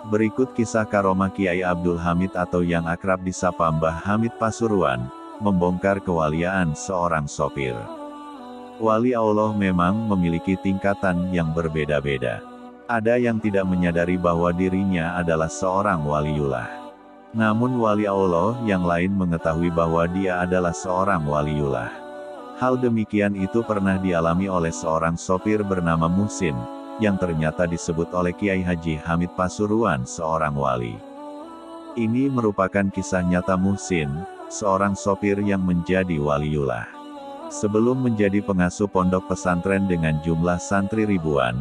Berikut kisah karomah Kiai Abdul Hamid atau yang akrab disapa Mbah Hamid Pasuruan, membongkar kewaliaan seorang sopir. Wali Allah memang memiliki tingkatan yang berbeda-beda. Ada yang tidak menyadari bahwa dirinya adalah seorang waliullah. Namun wali Allah yang lain mengetahui bahwa dia adalah seorang waliullah. Hal demikian itu pernah dialami oleh seorang sopir bernama Muhsin, yang ternyata disebut oleh Kiai Haji Hamid Pasuruan seorang wali. Ini merupakan kisah nyata Muhsin, seorang sopir yang menjadi waliullah. Sebelum menjadi pengasuh pondok pesantren dengan jumlah santri ribuan,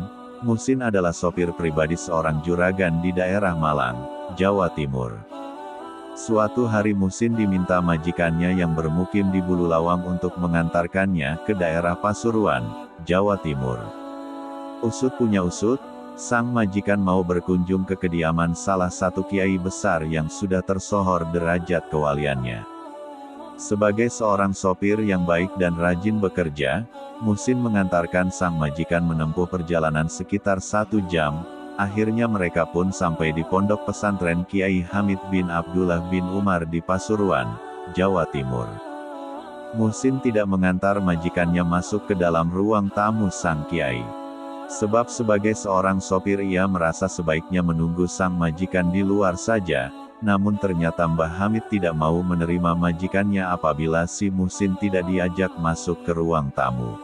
Muhsin adalah sopir pribadi seorang juragan di daerah Malang, Jawa Timur. Suatu hari Muhsin diminta majikannya yang bermukim di Bululawang untuk mengantarkannya ke daerah Pasuruan, Jawa Timur. Usut punya usut, sang majikan mau berkunjung ke kediaman salah satu kiai besar yang sudah tersohor derajat kewaliannya. Sebagai seorang sopir yang baik dan rajin bekerja, Muhsin mengantarkan sang majikan menempuh perjalanan sekitar 1 jam, akhirnya mereka pun sampai di pondok pesantren Kiai Hamid bin Abdullah bin Umar di Pasuruan, Jawa Timur. Muhsin tidak mengantar majikannya masuk ke dalam ruang tamu sang kiai. Sebab sebagai seorang sopir ia merasa sebaiknya menunggu sang majikan di luar saja, namun ternyata Mbah Hamid tidak mau menerima majikannya apabila si Muhsin tidak diajak masuk ke ruang tamu.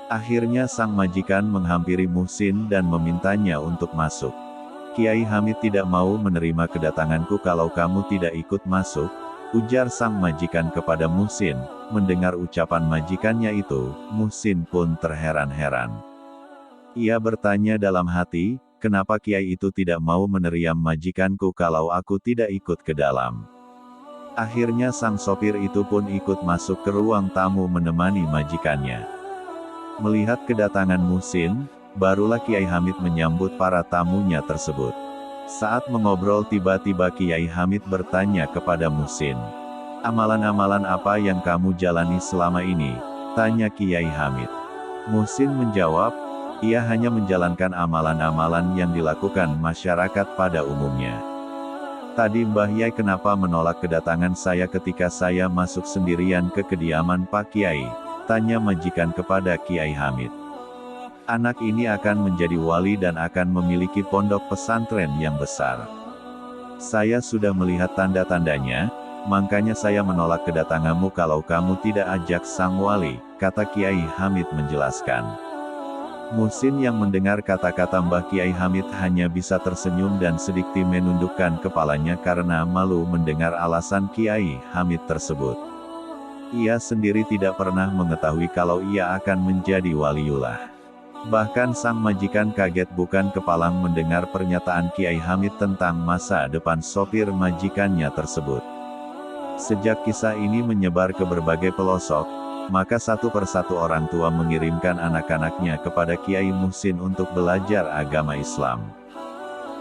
Akhirnya sang majikan menghampiri Muhsin dan memintanya untuk masuk. Kiai Hamid tidak mau menerima kedatanganku kalau kamu tidak ikut masuk, ujar sang majikan kepada Muhsin. Mendengar ucapan majikannya itu, Muhsin pun terheran-heran. Ia bertanya dalam hati, kenapa kiai itu tidak mau menerima majikanku kalau aku tidak ikut ke dalam. Akhirnya sang sopir itu pun ikut masuk ke ruang tamu menemani majikannya. Melihat kedatangan Muhsin, barulah Kiai Hamid menyambut para tamunya tersebut. Saat mengobrol tiba-tiba Kiai Hamid bertanya kepada Muhsin. Amalan-amalan apa yang kamu jalani selama ini? Tanya Kiai Hamid. Muhsin menjawab, ia hanya menjalankan amalan-amalan yang dilakukan masyarakat pada umumnya. Tadi Mbah Yai kenapa menolak kedatangan saya ketika saya masuk sendirian ke kediaman Pak Kiai? Tanya majikan kepada Kiai Hamid. Anak ini akan menjadi wali dan akan memiliki pondok pesantren yang besar. Saya sudah melihat tanda-tandanya, makanya saya menolak kedatanganmu kalau kamu tidak ajak sang wali, kata Kiai Hamid menjelaskan. Muhsin yang mendengar kata-kata Mbah Kiai Hamid hanya bisa tersenyum dan sedikit menundukkan kepalanya karena malu mendengar alasan Kiai Hamid tersebut. Ia sendiri tidak pernah mengetahui kalau ia akan menjadi waliullah. Bahkan sang majikan kaget bukan kepalang mendengar pernyataan Kiai Hamid tentang masa depan sopir majikannya tersebut. Sejak kisah ini menyebar ke berbagai pelosok, maka satu persatu orang tua mengirimkan anak-anaknya kepada Kiai Muhsin untuk belajar agama Islam.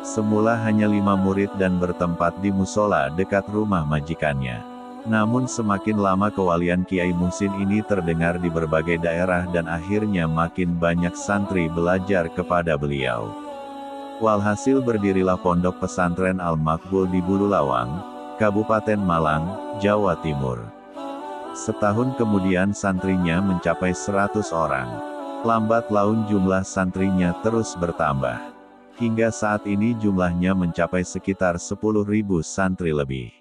Semula hanya 5 murid dan bertempat di musola dekat rumah majikannya. Namun semakin lama kewalian Kiai Muhsin ini terdengar di berbagai daerah dan akhirnya makin banyak santri belajar kepada beliau. Walhasil berdirilah pondok pesantren Al-Makbul di Bululawang, Kabupaten Malang, Jawa Timur. Setahun kemudian santrinya mencapai 100 orang. Lambat laun jumlah santrinya terus bertambah. Hingga saat ini jumlahnya mencapai sekitar 10.000 santri lebih.